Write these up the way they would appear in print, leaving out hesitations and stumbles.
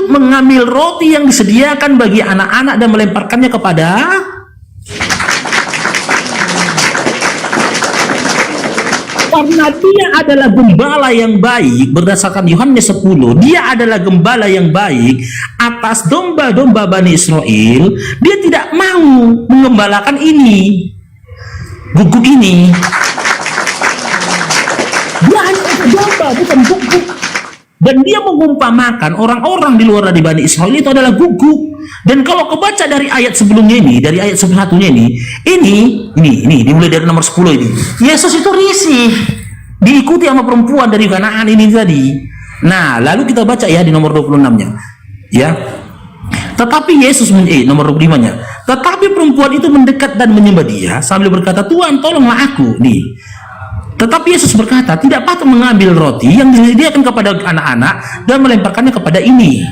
untuk mengambil roti yang disediakan bagi anak-anak dan melemparkannya kepada karena dia adalah gembala yang baik. Berdasarkan Yohanes 10, dia adalah gembala yang baik atas domba-domba Bani Israel. Dia tidak mau mengembalakan ini, guguk ini. Dia hanya domba, bukan guguk. Dan dia mengumpamakan orang-orang di luar dari Bani Israel itu adalah guguk. Dan kalau kebaca dari ayat sebelumnya ini, dari ayat satunya ini dimulai dari nomor 10 ini. Yesus itu risih, diikuti sama perempuan dari Kanaan ini tadi. Nah, lalu kita baca ya di nomor 26-nya. Ya. Tetapi Yesus nomor 25-nya. Tetapi perempuan itu mendekat dan menyembah dia sambil berkata, "Tuhan, tolonglah aku." Nih. Tetapi Yesus berkata, "Tidak patut mengambil roti yang disediakan kepada anak-anak dan melemparkannya kepada ini."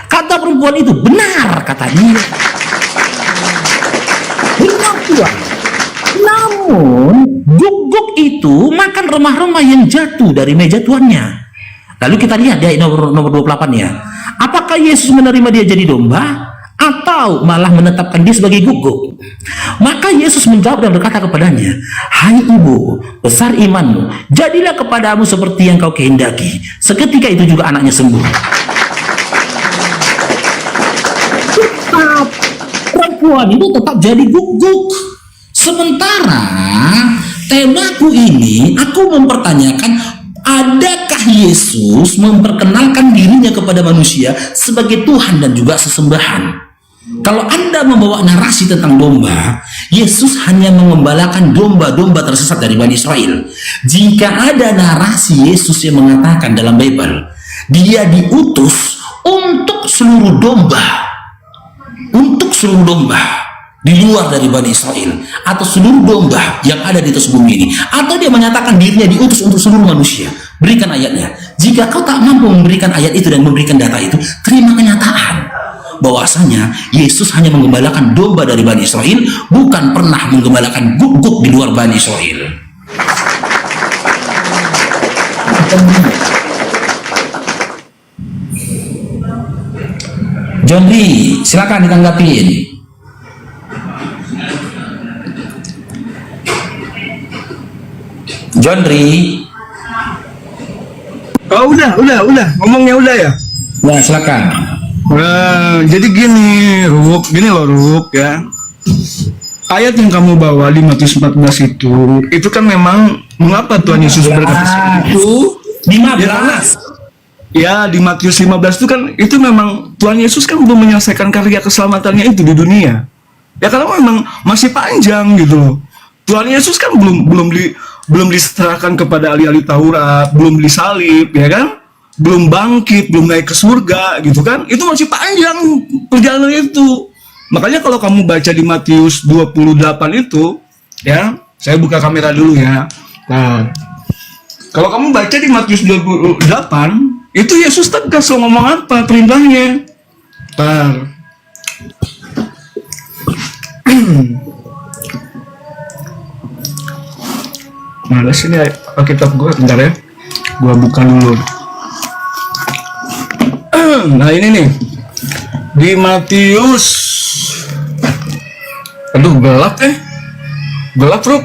Kata perempuan itu, "Benar," kata dia. Benar, Tuhan. Namun, guguk itu makan remah-remah yang jatuh dari meja tuannya. Lalu kita lihat di nomor 28-nya. Apakah Yesus menerima dia jadi domba atau malah menetapkan dia sebagai guguk? Maka Yesus menjawab dan berkata kepadanya, "Hai ibu, besar imanmu, jadilah kepadamu seperti yang kau kehendaki." Seketika itu juga anaknya sembuh. Perempuan itu tetap jadi guguk. Sementara temaku ini, aku mempertanyakan, adakah Yesus memperkenalkan dirinya kepada manusia sebagai Tuhan dan juga sesembahan? Kalau Anda membawa narasi tentang domba, Yesus hanya mengembalakan domba-domba tersesat dari Bani Israel. Jika ada narasi Yesus yang mengatakan dalam Bible, dia diutus untuk seluruh domba di luar dari Bani Israel, atau seluruh domba yang ada di atas bumi ini, atau dia menyatakan dirinya diutus untuk seluruh manusia, berikan ayatnya. Jika kau tak mampu memberikan ayat itu dan memberikan data itu, terima kenyataan bahwasanya Yesus hanya menggembalakan domba dari Bani Israel, bukan pernah menggembalakan guguk di luar Bani Israel. John Lee, silakan ditanggapin. John Lee. Oh, udah. Ngomongnya udah ya? Ya, silakan. Jadi gini, gini loh, Ruk, ya. Ayat yang kamu bawa di Matius 14 itu kan memang mengapa Tuhan Yesus berkata itu? 15. Ya, di Matius 15 itu kan, itu memang Tuhan Yesus kan belum menyelesaikan karya keselamatannya itu di dunia. Ya, karena memang masih panjang gitu loh. Tuhan Yesus kan belum diserahkan kepada ahli-ahli Taurat, belum disalib, ya kan? Belum bangkit, belum naik ke surga, gitu kan? Itu masih panjang perjalanan itu. Makanya kalau kamu baca di Matius 28 itu, ya, saya buka kamera dulu ya. Nah, kalau kamu baca di Matius 28, itu Yesus tegas loh ngomong apa perintahnya. Nah, sini Alkitab gue, bentar ya. Gue buka dulu. Nah, ini nih. Di Matius. Aduh, gelap Gelap, Ruk.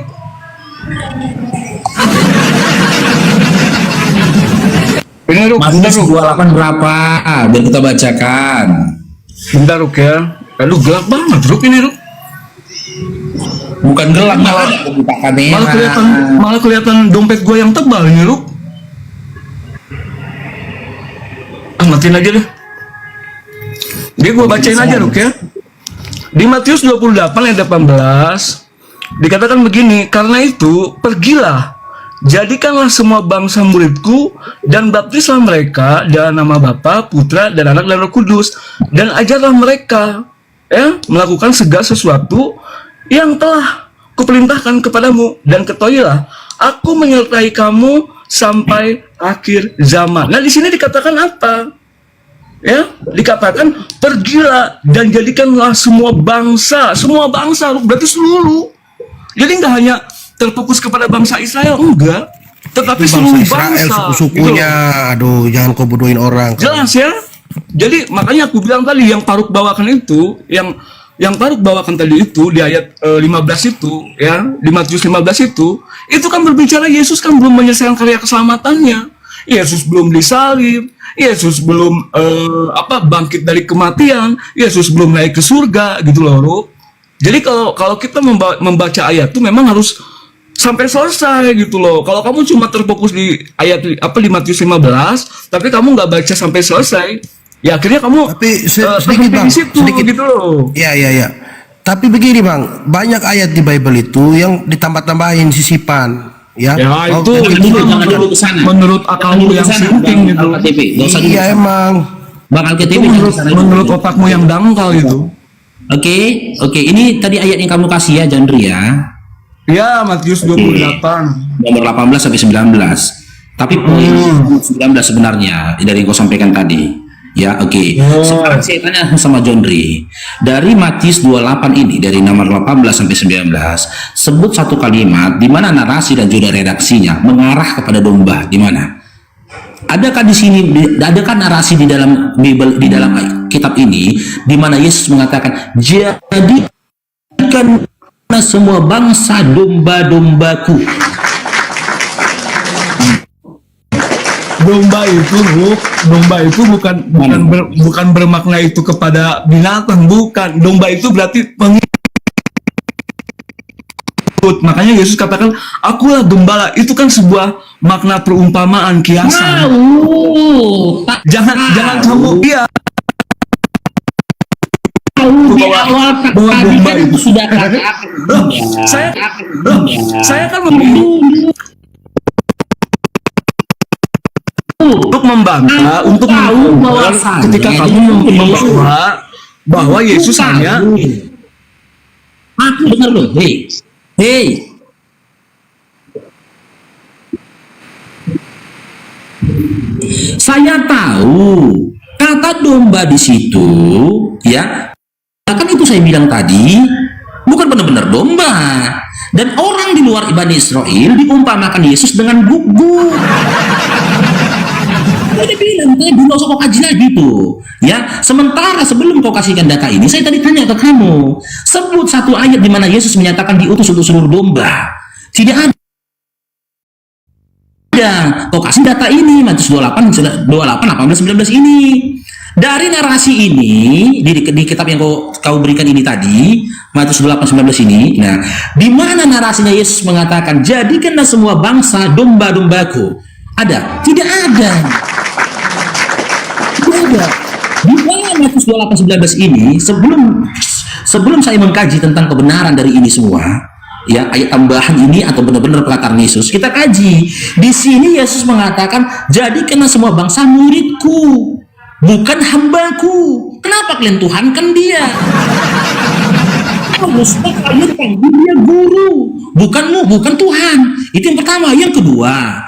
Ini, Ruk. Matius 28 berapa? Biar kita bacakan. Bentar, Ruk ya. Aduh, gelap banget, Ruk, ini, Ruk. Bukan gelap, malah kelihatan dompet gue yang tebal ini, Ruk. Matiin aja deh. Dia gue bacain aja, Ruk ya. Di Matius 28 ayat 18 dikatakan begini, "Karena itu pergilah, jadikanlah semua bangsa muridku dan baptislah mereka dalam nama Bapa, Putra, dan Anak dan Roh Kudus, dan ajarlah mereka melakukan segala sesuatu yang telah kuperintahkan kepadamu, dan ketahuilah aku menyertai kamu sampai akhir zaman." Nah, di sini dikatakan apa? Ya, dikatakan pergilah dan jadikanlah semua bangsa, berarti seluruh. Jadi nggak hanya terfokus kepada bangsa Israel, enggak, tetapi seluruh bangsa. Israel, suku-sukunya. Aduh, jangan kau bodohin orang. Jelas ya? Jadi makanya aku bilang tadi yang Paruk bawakan itu, yang Paruk bawakan tadi itu di ayat 15 itu, ya, di Matius 15 itu kan berbicara Yesus kan belum menyelesaikan karya keselamatannya. Yesus belum disalib, Yesus belum bangkit dari kematian, Yesus belum naik ke surga gitu loh, Rup. Jadi kalau kita membaca ayat itu memang harus sampai selesai gitu loh. Kalau kamu cuma terfokus di ayat di Matius 15, tapi kamu nggak baca sampai selesai, ya akhirnya kamu Tapi sedikit bang, di situ sedikit gitu loh. ya. Tapi begini bang, banyak ayat di Bible itu yang ditambah-tambahin sisipan, ya. Ya itu Jangan dulu ke sana. menurut akalmu yang sinting gitu. Al-KTP. Gak usah dulu. Iya emang. Bang Itu Al-KTP jangan menurut, ke sana menurut dulu. otakmu yang dangkal itu. Oke. Ini tadi ayat yang kamu kasih ya, Jandri ya. Ya, Matius 28. Nomor 18 sampai 19. Tapi poin 19 sebenarnya dari yang kau sampaikan tadi. Ya, oke. Sekarang saya tanya sama Jondri. Dari Matius 28 ini, dari nomor 18 sampai 19, sebut satu kalimat di mana narasi dan juga redaksinya mengarah kepada domba. Di mana? Adakah di sini, adakah narasi di dalam Bible, di dalam kitab ini, di mana Yesus mengatakan, jadikan semua bangsa domba-dombaku. Domba itu bukan bermakna itu kepada binatang, bukan. Domba itu berarti pengikut. Makanya Yesus katakan, akulah gembala. Itu kan sebuah makna perumpamaan, kiasan. Jangan kamu Di awal tadi kan itu sudah katakan. saya kan memilih untuk membantah, untuk ketika kamu membawa bahwa Yesus hanya Aku dengar loh, hei. Saya tahu kata domba di situ, ya. Kan itu saya bilang tadi, bukan benar-benar domba. Dan orang di luar Bani Israel diumpamakan Yesus dengan guguk. Dia bilang tadi nggak usah kau kaji lagi tuh, ya. Sementara sebelum kau kasihkan data ini, saya tadi tanya ke kamu, sebut satu ayat di mana Yesus menyatakan diutus untuk seluruh domba. Tidak ada. Kau kasih data ini, Matius 28, 18, 19 ini. Dari narasi ini di kitab yang kau berikan ini tadi, Matius 28, 19 ini. Nah, di mana narasinya Yesus mengatakan, jadikanlah semua bangsa domba-dombaku? Ada? Tidak ada. Di dalam Matius 28, 19 ini, sebelum saya mengkaji tentang kebenaran dari ini semua, ya, ayat tambahan ini atau benar-benar perkataan Yesus, kita kaji. Di sini Yesus mengatakan, jadikanlah semua bangsa muridku, bukan hambaku. Kenapa kalian tuhankan dia? Harusnya kalian panggil dia guru, bukan Tuhan. Itu yang pertama. Yang kedua,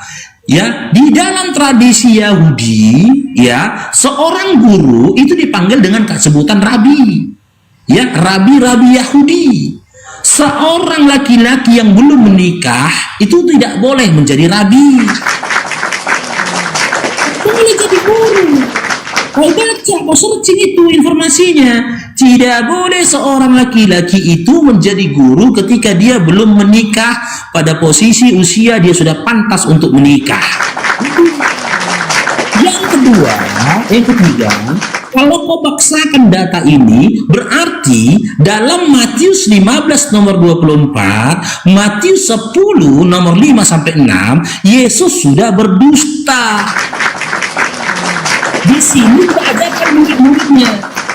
ya, di dalam tradisi Yahudi, ya, seorang guru itu dipanggil dengan sebutan rabi, ya, rabi Yahudi. Seorang laki-laki yang belum menikah itu tidak boleh menjadi rabi, boleh jadi guru. Kau baca, kau searching itu informasinya. Tidak boleh seorang laki-laki itu menjadi guru ketika dia belum menikah, pada posisi usia dia sudah pantas untuk menikah. Yang ketiga, kalau kau paksakan data ini, berarti dalam Matius 15 nomor 24, Matius 10 nomor 5 sampai 6, Yesus sudah berdusta. Di sini diajarkan murid-muridnya,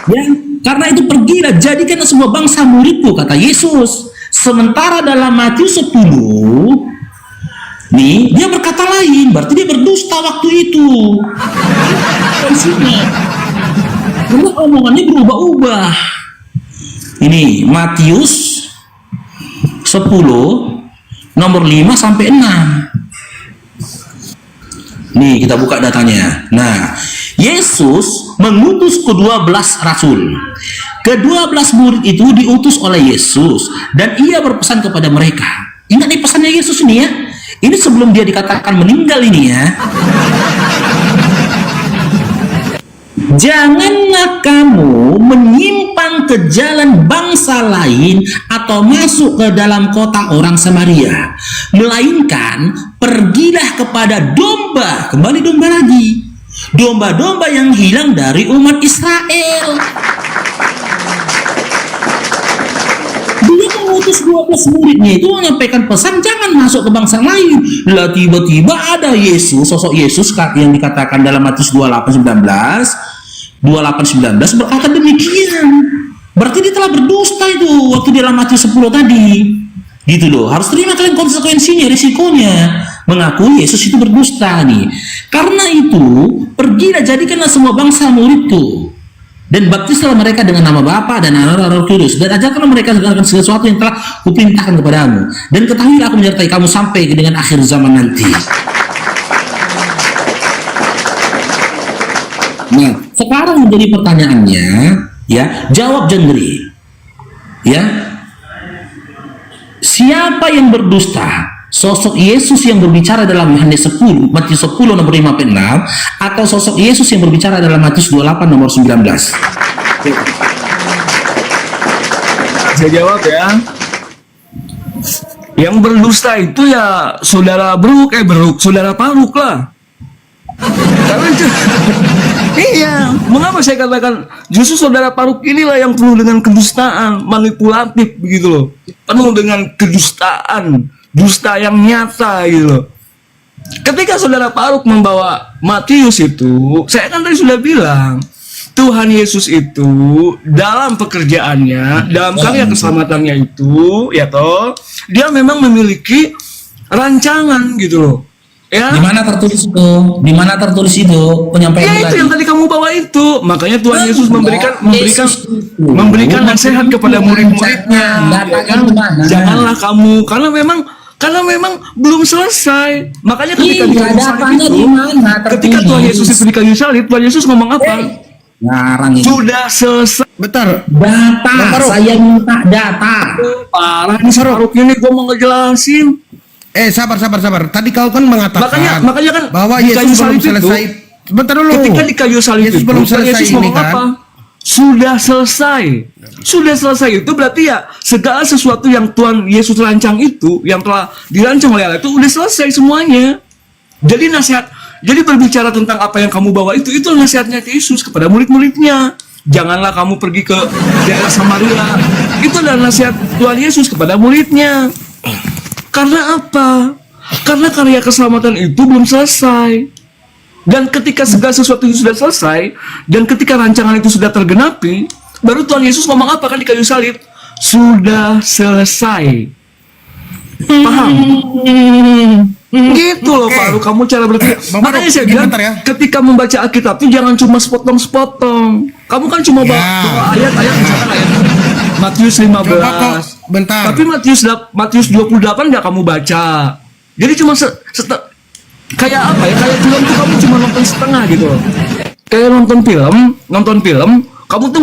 ya, karena itu pergilah, jadikanlah semua bangsa muridku, kata Yesus. Sementara dalam Matius 10 nih, dia berkata lain, berarti dia berdusta waktu itu. Karena omongannya berubah-ubah. Ini Matius 10 nomor 5 sampai 6. Nih, kita buka datanya. Nah, Yesus mengutus ke-12 rasul. Ke-12 murid itu diutus oleh Yesus, dan ia berpesan kepada mereka. Ingat nih pesannya Yesus ini, ya. Ini sebelum dia dikatakan meninggal ini, ya. Janganlah kamu menyimpang ke jalan bangsa lain atau masuk ke dalam kota orang Samaria, melainkan pergilah kepada domba, kembali domba lagi, domba-domba yang hilang dari umat Israel. Dia mengutus 12 muridnya itu menyampaikan pesan jangan masuk ke bangsa lain. Lah tiba-tiba ada Yesus, sosok Yesus yang dikatakan dalam Matius 28:19 berkata demikian. Berarti dia telah berdusta itu waktu dalam Matius 10 tadi. Gitu loh. Harus terima kalian konsekuensinya, risikonya. Mengakui Yesus itu berdusta nih. Karena itu, pergilah jadikanlah semua bangsa muridku. Dan baptislah mereka dengan nama Bapa dan Anak dan Roh Kudus, dan ajarkanlah mereka segala sesuatu yang telah kuperintahkan kepadamu. Dan ketahuilah aku menyertai kamu sampai dengan akhir zaman nanti. Nah, sekarang menjadi pertanyaannya, ya, jawab Jendri. Ya. Siapa yang berdusta? Sosok Yesus yang berbicara dalam Yohanes 10, Matius 10 nomor 5-6, atau sosok Yesus yang berbicara dalam Matius 28 nomor 19? Saya jawab ya. Yang berdusta itu ya saudara saudara Paruk lah. Karena itu, iya, mengapa saya katakan justru saudara Paruk inilah yang penuh dengan kedustaan, manipulatif begitu loh, penuh dengan kedustaan, dusta yang nyata gitu loh. Ketika saudara Paruk membawa Matius itu, saya kan tadi sudah bilang Tuhan Yesus itu dalam pekerjaannya, dalam karya keselamatannya itu, ya toh, dia memang memiliki rancangan gitu loh. Ya. Di mana tertulis itu? Di mana tertulis itu? Penyampaian Ya itu yang tadi kamu bawa itu. Makanya Tuhan Yesus memberikan nasihat kepada murid-muridnya. Ya kan? Janganlah kamu, karena memang belum selesai. Makanya ketika di kayu salib itu, ketika Tuhan Yesus itu di kayu salib, Tuhan Yesus ngomong apa? Ngarang ini. Sudah selesai. Bentar. Data, saya minta data. Parah nih Saruk ini, gue mau ngejelasin. Sabar. Tadi kau kan mengatakan makanya kan bahwa di kayu Yesus belum salib selesai. Bentar dulu. Ketika di kayu salib Yesus itu, belum Tuhan selesai Yesus ini ngomong kan. apa? Sudah selesai. Sudah selesai itu berarti ya segala sesuatu yang Tuhan Yesus rancang itu, yang telah dirancang oleh Allah itu udah selesai semuanya. Jadi jadi berbicara tentang apa yang kamu bawa itu nasihatnya Yesus kepada murid-muridnya. Janganlah kamu pergi ke daerah Samaria. Itu adalah nasihat Tuhan Yesus kepada muridnya. Karena apa? Karena karya keselamatan itu belum selesai. Dan ketika segala sesuatu itu sudah selesai, dan ketika rancangan itu sudah tergenapi, baru Tuhan Yesus ngomong apa kan di kayu salib? Sudah selesai. Paham? Gitu loh Pak, kamu cara berpikir. Makanya saya bilang, ketika membaca Alkitab itu jangan cuma sepotong-sepotong. Kamu kan cuma bawa ayat-ayat, misalkan ayat Matius 15. Bentar. Tapi Matius 28 nggak kamu baca. Jadi cuma kayak apa ya? Kayak film tuh kamu cuma nonton setengah gitu loh. Kayak nonton film, kamu tuh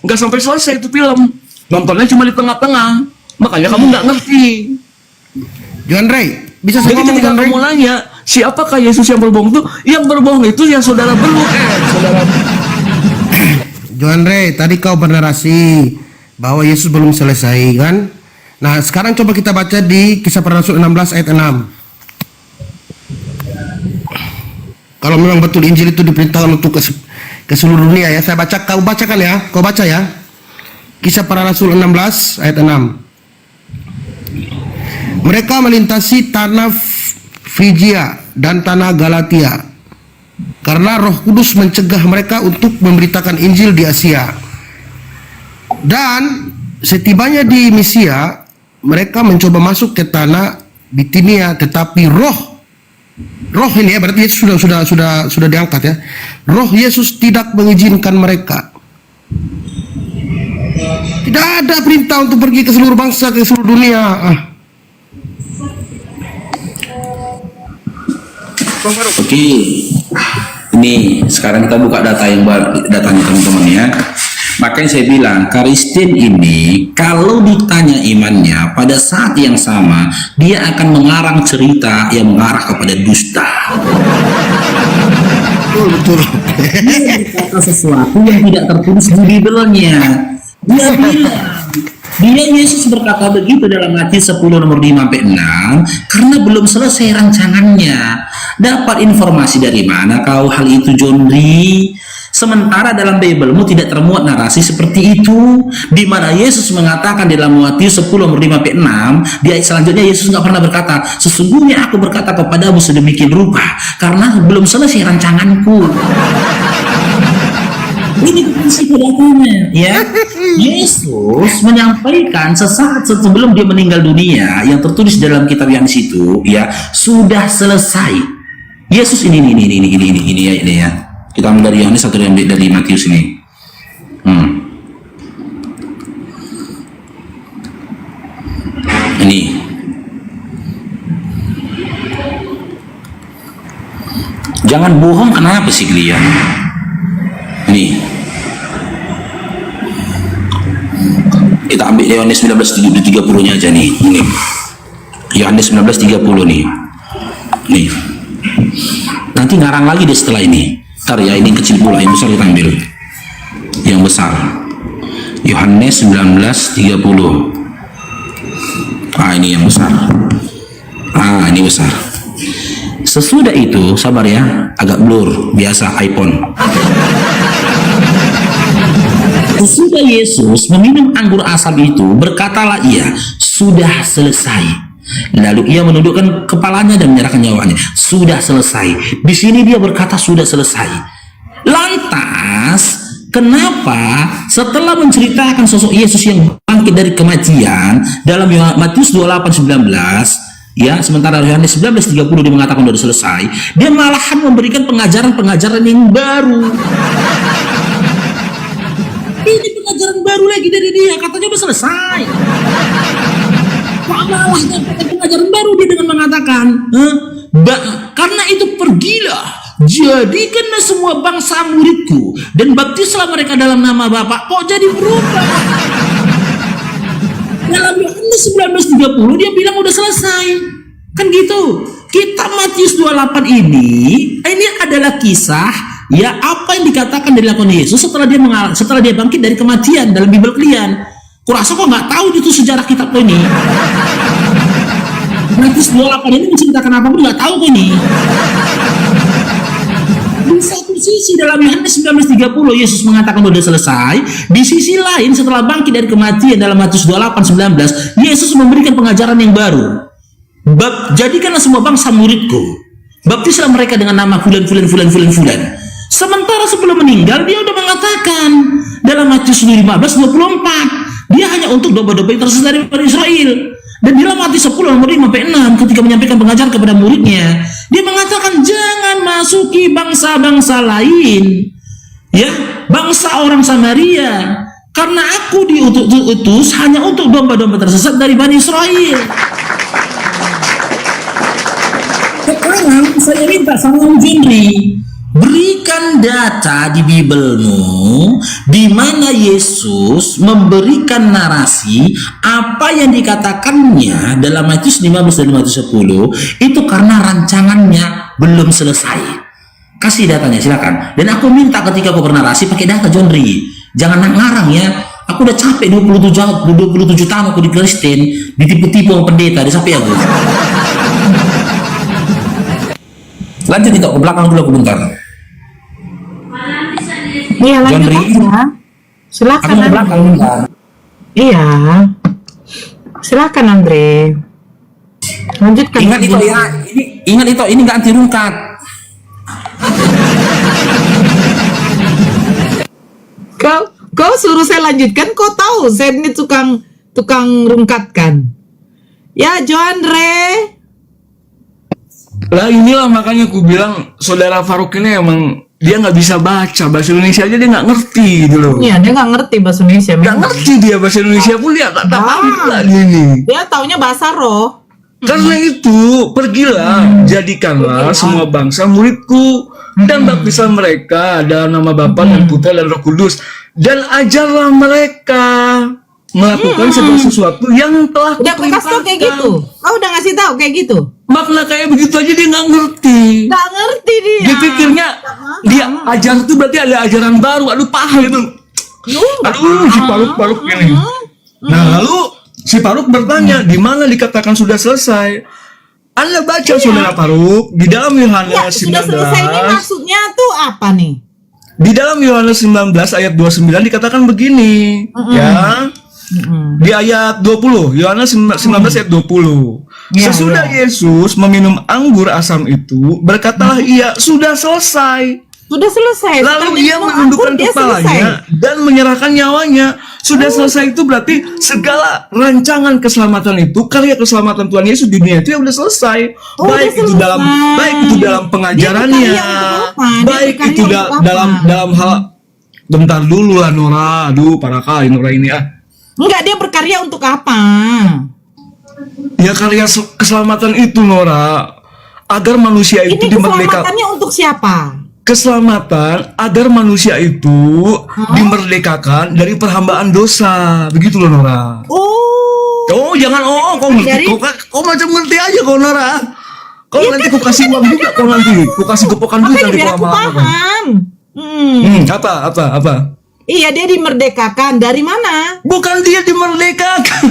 nggak sampai selesai itu film. Nontonnya cuma di tengah-tengah. Makanya kamu nggak ngerti. Johan Ray, bisa saya Jadi ngomong, ketika Johan Ray? kamu nanya, siapakah Yesus yang berbohong itu? Yang berbohong itu yang saudara saudara. Johan Ray, tadi kau bernarasi bahwa Yesus belum selesai kan? Nah, sekarang coba kita baca di Kisah Para Rasul 16 ayat 6. Kalau memang betul Injil itu diperintahkan untuk ke seluruh dunia ya, saya baca, kau bacakan ya, kau baca ya. Kisah Para Rasul 16 ayat 6. Mereka melintasi tanah Frigia dan tanah Galatia karena Roh Kudus mencegah mereka untuk memberitakan Injil di Asia. Dan setibanya di Misia, mereka mencoba masuk ke tanah Bitinia, tetapi roh ini ya, berarti Yesus sudah diangkat ya. Roh Yesus tidak mengizinkan mereka. Tidak ada perintah untuk pergi ke seluruh bangsa, ke seluruh dunia. Oke, ini sekarang kita buka datanya teman-teman ya. Makanya saya bilang Karistin ini kalau ditanya imannya pada saat yang sama dia akan mengarang cerita yang mengarah kepada dusta. Betul. Dia berkata sesuatu yang tidak tertulis di Bibelnya. Dia bilang, Yesus berkata begitu dalam Matius 10 nomor 5 sampai 6 karena belum selesai rancangannya. Dapat informasi dari mana kau hal itu, John Lee? Sementara dalam Biblemu tidak termuat narasi seperti itu, di mana Yesus mengatakan dalam Matius 10 nomor 5 sampai 6 di ayat selanjutnya Yesus nggak pernah berkata, sesungguhnya aku berkata kepadamu sedemikian rupa karena belum selesai rancanganku. Ini prinsip datanya, ya. Yesus menyampaikan sesaat sebelum dia meninggal dunia yang tertulis dalam kitab Yohanes itu, ya, sudah selesai. Yesus ini ya. Kita ambil dari Yohanes atau dari Matius ini. Ini. Jangan bohong, kenapa sih kalian? Nih. Kita ambil Yohanes 19:30-nya aja nih. Ini. Yohanes 19:30 nih. Nih. Nanti ngarang lagi deh setelah ini. Ntar ya, ini kecil pula, yang besar kita ambil. Yang besar. Yohanes 19:30. Ini yang besar. Ini besar. Sesudah itu, sabar ya, agak blur, biasa iPhone. Sesudah Yesus meminum anggur asam itu, berkatalah ia, sudah selesai. Lalu ia menundukkan kepalanya dan menyerahkan nyawanya. Sudah selesai. Di sini dia berkata sudah selesai. Lantas, kenapa setelah menceritakan sosok Yesus yang bangkit dari kematian dalam Matius 28:19, ya, sementara Yohanes 19:30 dia mengatakan sudah selesai, dia malahan memberikan pengajaran-pengajaran yang baru. Ini pengajaran baru lagi dari dia, katanya udah selesai. Pengajaran baru dia dengan mengatakan, karena itu pergilah, jadikanlah semua bangsa muridku dan baptislah mereka dalam nama Bapa. Kok jadi berubah? Dalam Yohanes 19:30 dia bilang udah selesai. Kan gitu. Kitab Matius 28 ini adalah kisah, ya, apa yang dikatakan dilakukan Yesus setelah dia bangkit dari kematian dalam Bible kalian. Kurasa kok nggak tahu itu sejarah kitab ini. Matius 28 ini menceritakan apa pun nggak tahu kok ini. Di satu sisi dalam Yohanes 19:30 Yesus mengatakan sudah selesai. Di sisi lain setelah bangkit dari kematian dalam Matius 28:19 Yesus memberikan pengajaran yang baru. Jadikanlah semua bangsa muridku. Baptislah mereka dengan nama fulan. Sementara sebelum meninggal dia sudah mengatakan dalam Matius 15:24 dia hanya untuk domba-domba yang tersesat dari Israel. Dan dalam Matius 10 nomor 5 sampai 6 ketika menyampaikan pengajaran kepada muridnya, dia mengatakan jangan masuki bangsa-bangsa lain, ya, bangsa orang Samaria, karena aku diutus hanya untuk domba-domba tersesat dari Bani Israel. Sekarang saya minta sama Henry, berikan data di Bibelmu di mana Yesus memberikan narasi apa yang dikatakannya dalam Matius 15 dan Matius 10 itu karena rancangannya belum selesai. Kasih datanya silakan. Dan aku minta ketika aku bernarasi pakai data John Lee. Jangan ngarang ya. Aku udah capek 27 tahun aku di Kristen, ditipu-tipu sama pendeta, sampai aku. Lanjut kita ke belakang dulu, aku bentar. Iya, lanjut John aja. Silakan. Aku mau ke belakang bentar. Iya. Silakan Andre. Lanjutkan. Ingat itu ya, ini nggak anti rungkat. Kau suruh saya lanjutkan, kau tahu saya ini tukang rungkatkan. Ya, Andre. Lah inilah makanya aku bilang saudara Faruk ini emang dia nggak bisa baca bahasa Indonesia aja, dia nggak ngerti gitu loh. Iya, dia nggak ngerti bahasa Indonesia. Nggak ngerti dia bahasa Indonesia pun dia nggak tahu lagi ini. Dia taunya bahasa roh. Karena itu pergilah, jadikanlah semua bangsa muridku dan baptislah mereka dalam nama Bapa dan Putra dan Roh Kudus, dan ajarlah mereka melakukan segala sesuatu yang telah Udah aku kasih tau kayak gitu. Kau udah ngasih tahu kayak gitu. makna kayak begitu aja dia nggak ngerti. Nggak ngerti dia. Dia pikirnya dia ajar itu berarti ada ajaran baru. Aduh paham itu. Aduh si Faruk ini. Nah lalu si Faruk bertanya di mana dikatakan sudah selesai. Anda baca saudara Faruk di dalam Yohanes Sudah 19. selesai ini maksudnya tuh apa nih? Di dalam Yohanes 19 ayat 29 dikatakan begini, ya. Di ayat 20, Yohanes 19 ayat 20. Ya, Sesudah Yesus meminum anggur asam itu, berkatalah ia, sudah selesai. Sudah selesai. Lalu ia menundukkan kepalanya dan menyerahkan nyawanya. Sudah selesai itu berarti segala rancangan keselamatan itu, karya keselamatan Tuhan Yesus di dunia itu ya udah selesai. Baik itu dalam pengajarannya, baik itu dalam hal. Bentar dulu lah Nora, aduh parah kali Nora ini ah. Enggak, dia berkarya untuk apa? Ya karya keselamatan itu Nora, agar manusia itu Ini dimerdekakan. keselamatannya untuk siapa? Keselamatan agar manusia itu dimerdekakan dari perhambaan dosa, begitu loh Nora. Oh jangan kau ngerti, kau macam ngerti aja kau Nora. Kau nanti kau kasih uang juga, kau nanti kau kasih gepokan duit nanti kau paham. Apa? Iya, dia dimerdekakan dari mana? Bukan dia dimerdekakan.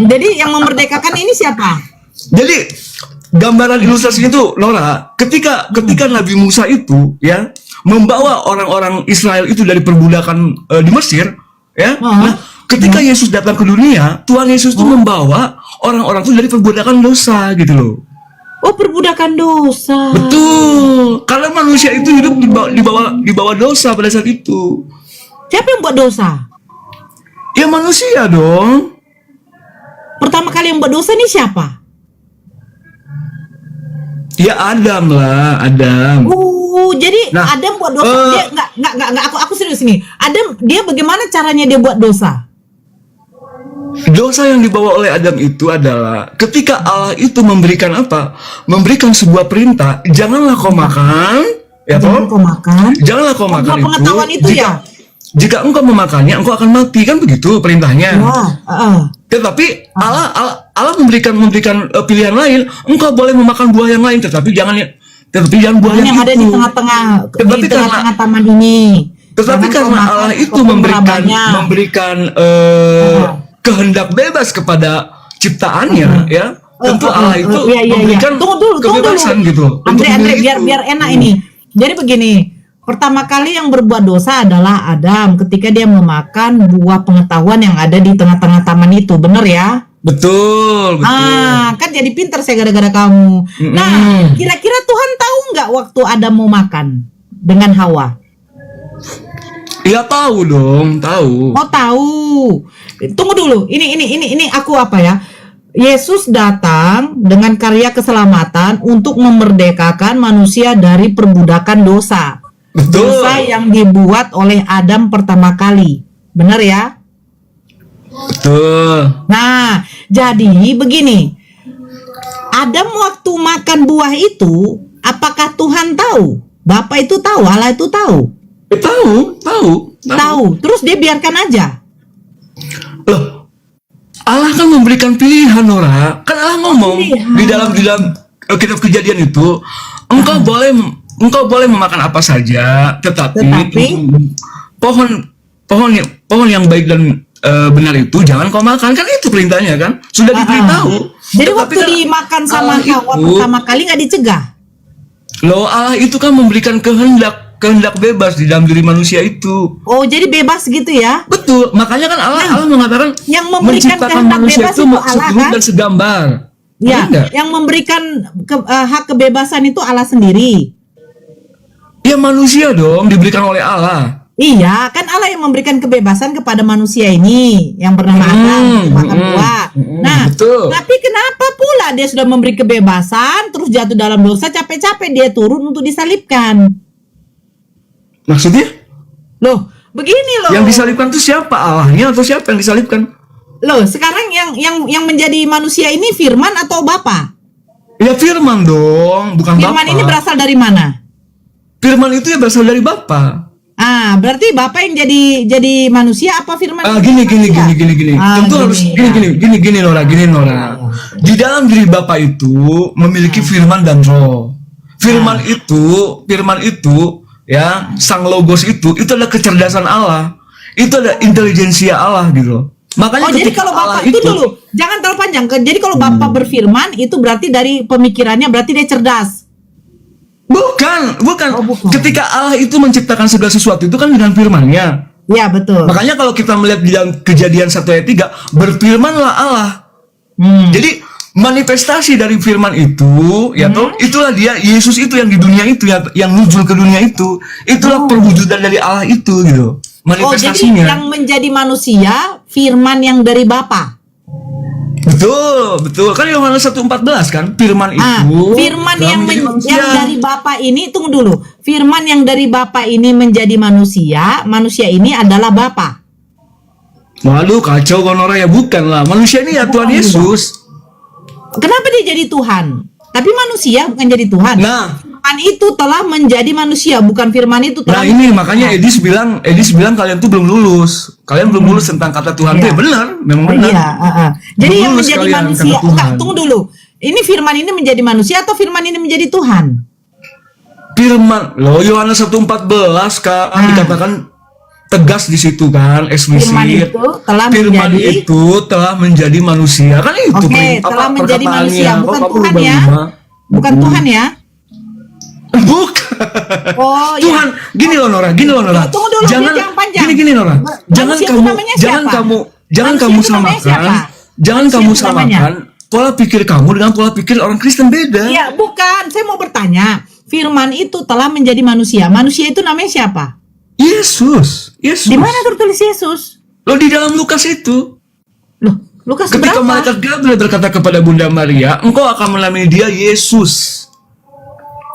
Jadi yang memerdekakan ini siapa? Jadi gambaran ilustrasinya itu Nora, ketika Nabi Musa itu ya membawa orang-orang Israel itu dari perbudakan di Mesir, ya. Nah, ketika Yesus datang ke dunia, Tuhan Yesus itu membawa orang-orang itu dari perbudakan dosa gitu loh. Oh, perbudakan dosa. Betul. Karena manusia itu hidup di bawah dosa pada saat itu. Siapa yang buat dosa? Ya manusia dong. Pertama kali yang buat dosa ini siapa? Ya Adam lah, Adam. Jadi Nah, Adam buat dosa. Dia enggak, aku serius nih. Adam, dia bagaimana caranya dia buat dosa? Dosa yang dibawa oleh Adam itu adalah ketika Allah itu memberikan apa? Memberikan sebuah perintah, janganlah kau makan, ya toh? Kau makan. Janganlah kau makan itu. Pengetahuan itu jika engkau memakannya, engkau akan mati, kan begitu perintahnya. Tetapi Allah memberikan pilihan lain, engkau boleh memakan buah yang lain, tetapi jangan buah yang ada itu. di tengah-tengah taman ini. Tetapi karena Allah itu memberikan kehendak bebas kepada ciptaannya, ya. Tentu Allah itu memberikan kebebasan gitu. Andre, biar enak ini. Jadi begini, pertama kali yang berbuat dosa adalah Adam ketika dia memakan buah pengetahuan yang ada di tengah-tengah taman itu, benar ya? Betul. Kan jadi pintar saya gara-gara kamu. Nah, kira-kira Tuhan tahu nggak waktu Adam mau makan dengan Hawa? Iya tahu dong, tahu. Oh tahu. Tunggu dulu. Ini aku apa ya? Yesus datang dengan karya keselamatan untuk memerdekakan manusia dari perbudakan dosa. Betul. Dosa yang dibuat oleh Adam pertama kali. Benar ya? Betul. Nah, jadi begini. Adam waktu makan buah itu, apakah Tuhan tahu? Bapa itu tahu, Allah itu tahu. Tahu. Terus dia biarkan aja. Loh, Allah kan memberikan pilihan, Nora. Kan Allah ngomong di dalam kitab Kejadian itu, engkau boleh memakan apa saja, tetapi pohon yang baik dan benar itu jangan kau makan. Kan itu perintahnya kan? Sudah diberitahu. Jadi waktu kan dimakan sama Hawa pertama kali nggak dicegah. Loh, Allah itu kan memberikan kehendak bebas di dalam diri manusia itu. Oh, jadi bebas gitu ya? Betul. Makanya kan Allah mengatakan yang memberikan menciptakan kehendak manusia bebas itu Allah seturut kan? dan segambar. Ya, yang memberikan hak kebebasan itu Allah sendiri. Ya manusia dong, diberikan oleh Allah. Iya, kan Allah yang memberikan kebebasan kepada manusia ini yang bernama Adam makan buah. Nah, betul. Tapi kenapa pula dia sudah memberi kebebasan terus jatuh dalam dosa, capek-capek dia turun untuk disalibkan? Maksudnya? Loh, begini loh. Yang disalibkan itu siapa? Allahnya atau siapa yang disalibkan? Loh, sekarang yang menjadi manusia ini Firman atau Bapa? Ya Firman dong, bukan Firman Bapa. ini berasal dari mana? Firman itu ya berasal dari Bapa. Berarti Bapa yang jadi manusia apa firman? Gini. Tentu harus gini Nora. Di dalam diri Bapa itu memiliki firman dan roh. Firman itu ya, sang logos itu adalah kecerdasan Allah. Itu adalah intelijensia Allah gitu. Makanya jadi kalau Bapak itu dulu, jangan terlalu panjang. Jadi kalau Bapak berfirman itu berarti dari pemikirannya berarti dia cerdas. Bukan. bukan. Ketika Allah itu menciptakan segala sesuatu itu kan dengan firman-Nya. Ya, betul. Makanya kalau kita melihat di dalam Kejadian 1 ayat 3, berfirmanlah Allah. Jadi manifestasi dari firman itu, ya toh, itulah dia Yesus itu yang di dunia itu, yang nujul ke dunia itu. Itulah perwujudan dari Allah itu gitu. Manifestasinya. Jadi yang menjadi manusia firman yang dari Bapa. Betul. Kan Yohanes 1:14 kan, firman itu. Firman yang dari Bapa ini, tunggu dulu. Firman yang dari Bapa ini menjadi manusia ini adalah Bapa. Waduh, kacau Nora, ya bukan lah. Manusia ini ya Tuhan Yesus. Kenapa dia jadi Tuhan? Tapi manusia bukan jadi Tuhan. Nah, Firman itu telah menjadi manusia, bukan firman itu telah. Nah ini makanya Edis bilang kalian tuh belum lulus. Kalian belum lulus tentang kata Tuhan. Itu benar, memang benar. Jadi Belum yang lulus menjadi kalian manusia, kata Tuhan. tunggu dulu. Ini firman ini menjadi manusia atau firman ini menjadi Tuhan? Firman, loh Yohanes 1:14 kan dikatakan tegas di situ kan, eksplisit. Firman itu telah menjadi manusia. Kan itu telah menjadi manusia, bukan Tuhan ya. Bukan Tuhan ya. Bukan. Tuhan, gini loh Nora. Tunggu dulu, jangan panjang. Gini Nora. Jangan kamu samakan pola pikir kamu dengan pola pikir orang Kristen, beda. Iya, bukan. Saya mau bertanya. Firman itu telah menjadi manusia. Manusia itu namanya siapa? Yesus. Di mana tertulis Yesus? Loh, di dalam Lukas itu. Loh, Lukas ketika berapa? malaikat Gabriel berkata kepada Bunda Maria, engkau akan menamai dia Yesus.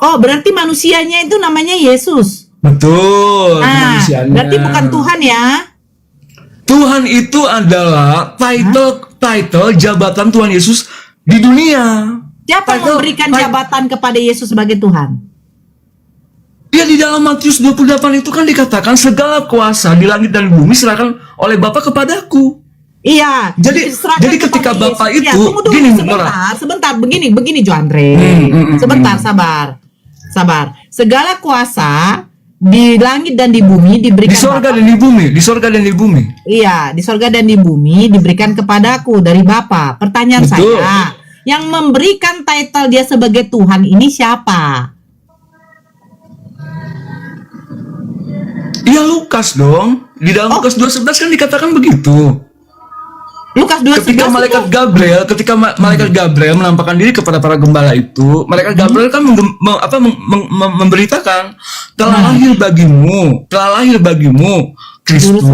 Oh, berarti manusianya itu namanya Yesus. Betul. Manusianya. Berarti bukan Tuhan ya? Tuhan itu adalah title jabatan Tuhan Yesus di dunia. Siapa yang memberikan jabatan kepada Yesus sebagai Tuhan? Ya, di dalam Matius 28 itu kan dikatakan segala kuasa di langit dan bumi serahkan oleh Bapa kepadaku. Iya. Jadi ketika Bapa itu, gini, sebentar, begini Jo Andre. Sebentar, sabar. Segala kuasa di langit dan di bumi diberikan di sorga dan di bumi. Iya, di sorga dan di bumi diberikan kepadaku dari Bapa. Pertanyaan saya, yang memberikan title dia sebagai Tuhan ini siapa? Iya, Lukas dong. Di dalam Lukas 2:11 kan dikatakan begitu. Lukas 2:11 ketika malaikat Gabriel menampakkan diri kepada para gembala itu, malaikat Gabriel kan memberitakan telah lahir bagimu Kristus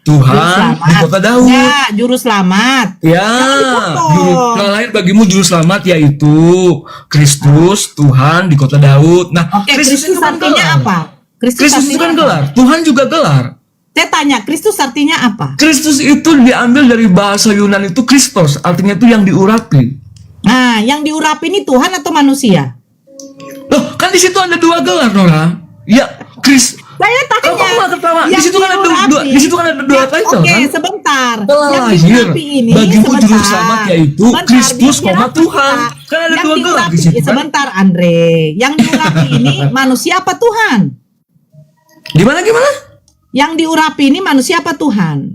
Tuhan di kota Daud. Ya, juru selamat. Ya, telah lahir bagimu juru selamat, yaitu Kristus Tuhan di kota Daud. Nah, Kristus artinya apa? Kristus itu kan gelar, Tuhan juga gelar. Saya tanya, Kristus artinya apa? Kristus itu diambil dari bahasa Yunani itu Kristos, artinya itu yang diurapi. Nah, yang diurapi ini Tuhan atau manusia? Loh, kan di situ ada dua gelar, Nora. Ya, Saya tanya. Di situ kan ada dua title kan? Oke, sebentar. Telah lahir bagimu juru selamat, yaitu Kristus, Tuhan. Kan ada dua gelar di situ. Sebentar, Andre. Yang diurapi ini manusia apa Tuhan? Gimana? Yang diurapi ini manusia apa Tuhan?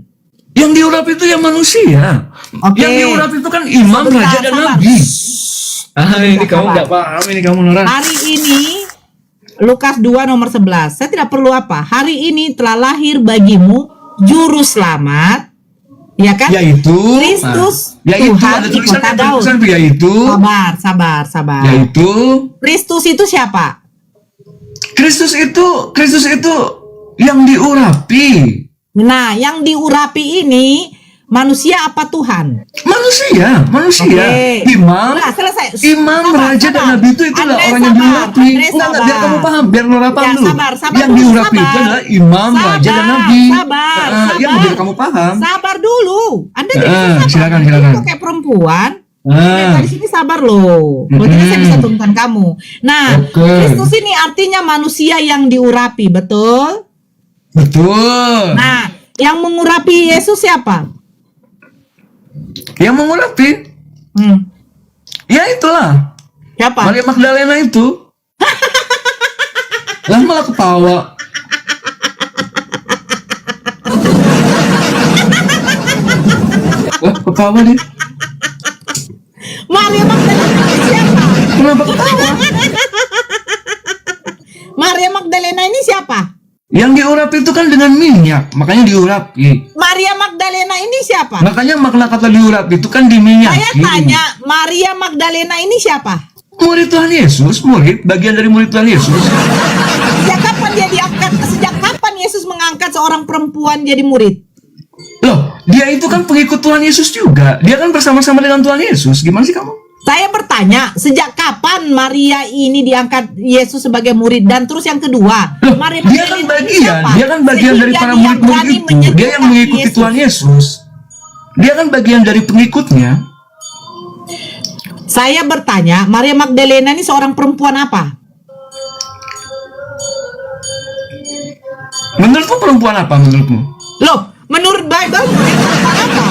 Yang diurapi itu yang manusia. Yang diurapi itu kan imam, raja, dan nabi. Ini kamu nggak paham ini kamu, Nora. Hari ini Lukas 2 nomor 11. Saya tidak perlu apa. Hari ini telah lahir bagimu juru selamat, ya kan? Yaitu Kristus Tuhan di kota Daud. Yaitu sabar. Yaitu Kristus itu siapa? Kristus itu yang diurapi. Nah, yang diurapi ini manusia apa Tuhan? Manusia. Imam, raja, dan nabi itu itulah orang yang diurapi. Enggak, biar kamu paham, biar Nora paham dulu. Yang diurapi itu adalah imam, raja, dan nabi. Yang biar kamu paham. Sabar dulu. Anda jadi silakan. Kok kayak perempuan? Dari sini sabar loh. Berarti saya bisa turunkan kamu. Nah, Kristus ini artinya manusia yang diurapi, betul? Betul. Nah, yang mengurapi Yesus siapa? Yang mengurapi, ya itulah Siapa? Maria Magdalena itu. Lah malah ketawa. Wah, ketawa dia. Maria Magdalena ini siapa? Kenapa ketawa? Maria Magdalena ini siapa? Yang diurap itu kan dengan minyak, makanya diurapi. Maria Magdalena ini siapa? Makanya makna kata diurap itu kan Saya diminyaki. tanya, Maria Magdalena ini siapa? Murid Tuhan Yesus, murid, bagian dari murid Tuhan Yesus. Sejak kapan dia diangkat? Sejak kapan Yesus mengangkat seorang perempuan jadi murid? Loh, dia itu kan pengikut Tuhan Yesus juga. Dia kan bersama-sama dengan Tuhan Yesus. Gimana sih kamu? Saya bertanya, sejak kapan Maria ini diangkat Yesus sebagai murid? Dan terus yang kedua, Loh, Maria dia kan Magdalena ini bagian, siapa? dia kan bagian dari Sehingga para dia murid-murid berani itu. Dia yang menyentuh mengikuti Yesus. Tuhan Yesus. Dia kan bagian dari pengikutnya. Saya bertanya, Maria Magdalena ini seorang perempuan apa? Menurutmu perempuan apa menurutmu? Loh, menurut Bible, Maria perempuan apa?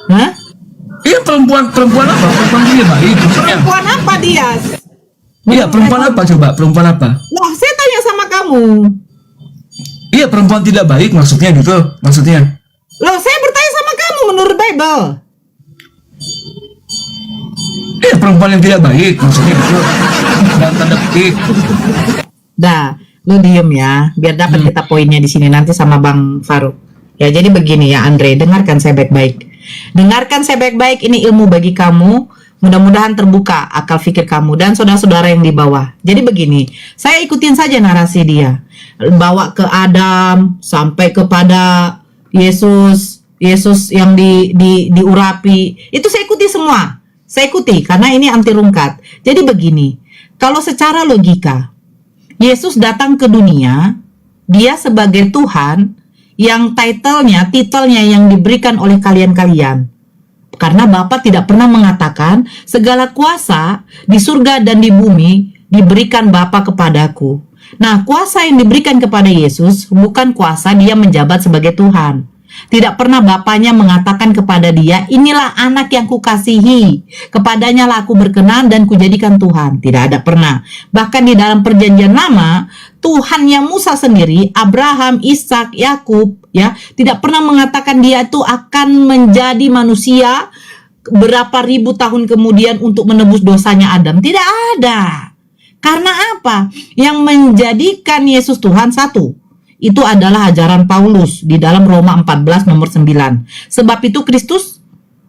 Hah? Iya, perempuan apa? Perempuan dia baik maksudnya. Perempuan apa dia? Iya, perempuan apa coba? Perempuan apa? Loh, saya tanya sama kamu. Iya, perempuan tidak baik maksudnya gitu. Maksudnya. Loh, saya bertanya sama kamu menurut Bible. Iya, perempuan yang tidak baik maksudnya gitu. Dan tanda petik. Dah, lu diem ya, biar dapat kita poinnya di sini nanti sama Bang Faruk. Ya, jadi begini ya Andre, dengarkan saya baik-baik. Dengarkan saya baik-baik, ini ilmu bagi kamu. Mudah-mudahan terbuka akal pikir kamu dan saudara-saudara yang di bawah. Jadi begini, saya ikutin saja narasi dia. Bawa ke Adam sampai kepada Yesus, Yesus yang diurapi. Itu saya ikuti semua. Saya ikuti karena ini anti rungkat. Jadi begini, kalau secara logika Yesus datang ke dunia, dia sebagai Tuhan yang titelnya yang diberikan oleh kalian-kalian. Karena Bapa tidak pernah mengatakan segala kuasa di surga dan di bumi diberikan Bapa kepadaku. Nah, kuasa yang diberikan kepada Yesus bukan kuasa dia menjabat sebagai Tuhan. Tidak pernah Bapaknya mengatakan kepada dia, inilah anak yang kukasihi, kepadanya lah aku berkenan dan kujadikan Tuhan. Tidak ada pernah. Bahkan di dalam perjanjian lama, Tuhannya Musa sendiri, Abraham, Ishak, Yakub, ya, tidak pernah mengatakan dia itu akan menjadi manusia berapa ribu tahun kemudian untuk menebus dosanya Adam. Tidak ada. Karena apa? Yang menjadikan Yesus Tuhan satu, itu adalah ajaran Paulus di dalam Roma 14 nomor 9. Sebab itu Kristus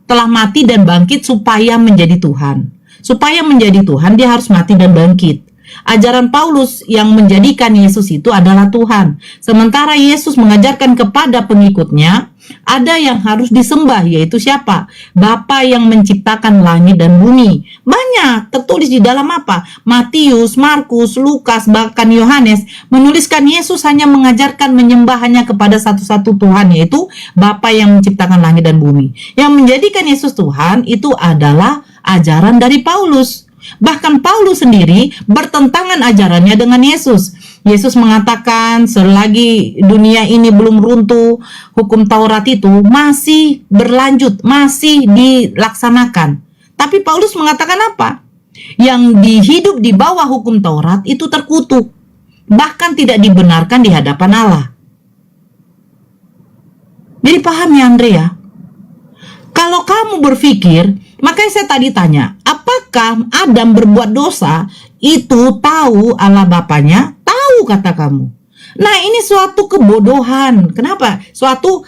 telah mati dan bangkit supaya menjadi Tuhan. Supaya menjadi Tuhan dia harus mati dan bangkit. Ajaran Paulus yang menjadikan Yesus itu adalah Tuhan. Sementara Yesus mengajarkan kepada pengikutnya, ada yang harus disembah, yaitu siapa? Bapa yang menciptakan langit dan bumi. Banyak tertulis di dalam apa? Matius, Markus, Lukas, bahkan Yohanes menuliskan Yesus hanya mengajarkan menyembah hanya kepada satu-satu Tuhan, yaitu Bapa yang menciptakan langit dan bumi. Yang menjadikan Yesus Tuhan itu adalah ajaran dari Paulus. Bahkan Paulus sendiri bertentangan ajarannya dengan Yesus. Yesus mengatakan selagi dunia ini belum runtuh, hukum Taurat itu masih berlanjut, masih dilaksanakan. Tapi Paulus mengatakan apa? Yang hidup di bawah hukum Taurat itu terkutuk, bahkan tidak dibenarkan di hadapan Allah. Jadi paham ya Andre ya? Kalau kamu berpikir, makanya saya tadi tanya, apakah Adam berbuat dosa? Itu tahu Allah Bapaknya? Tahu kata kamu. Nah ini suatu kebodohan. Kenapa? Suatu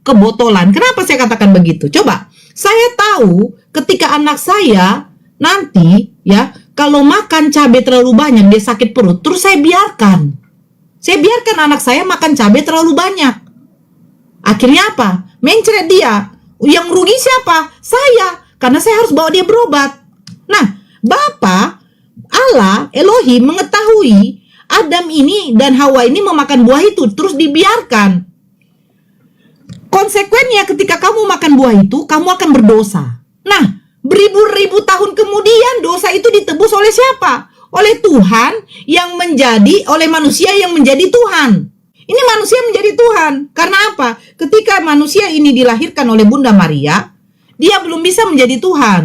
kebotolan. Kenapa saya katakan begitu? Coba, saya tahu ketika anak saya nanti ya, kalau makan cabai terlalu banyak dia sakit perut, terus saya biarkan. Saya biarkan anak saya makan cabai terlalu banyak. Akhirnya apa? Mencret dia. Yang rugi siapa? Saya. Karena saya harus bawa dia berobat. Nah, Bapa, Allah, Elohim mengetahui Adam ini dan Hawa ini memakan buah itu, terus dibiarkan. Konsekuensinya ketika kamu makan buah itu, kamu akan berdosa. Nah, beribu-ribu tahun kemudian dosa itu ditebus oleh siapa? oleh Tuhan yang menjadi, oleh manusia yang menjadi Tuhan. Ini manusia menjadi Tuhan. Karena apa? Ketika manusia ini dilahirkan oleh Bunda Maria, dia belum bisa menjadi Tuhan.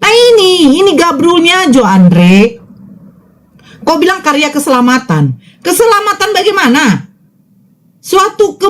Nah ini gabrulnya Jo Andre. Kau bilang karya keselamatan. Keselamatan bagaimana? Suatu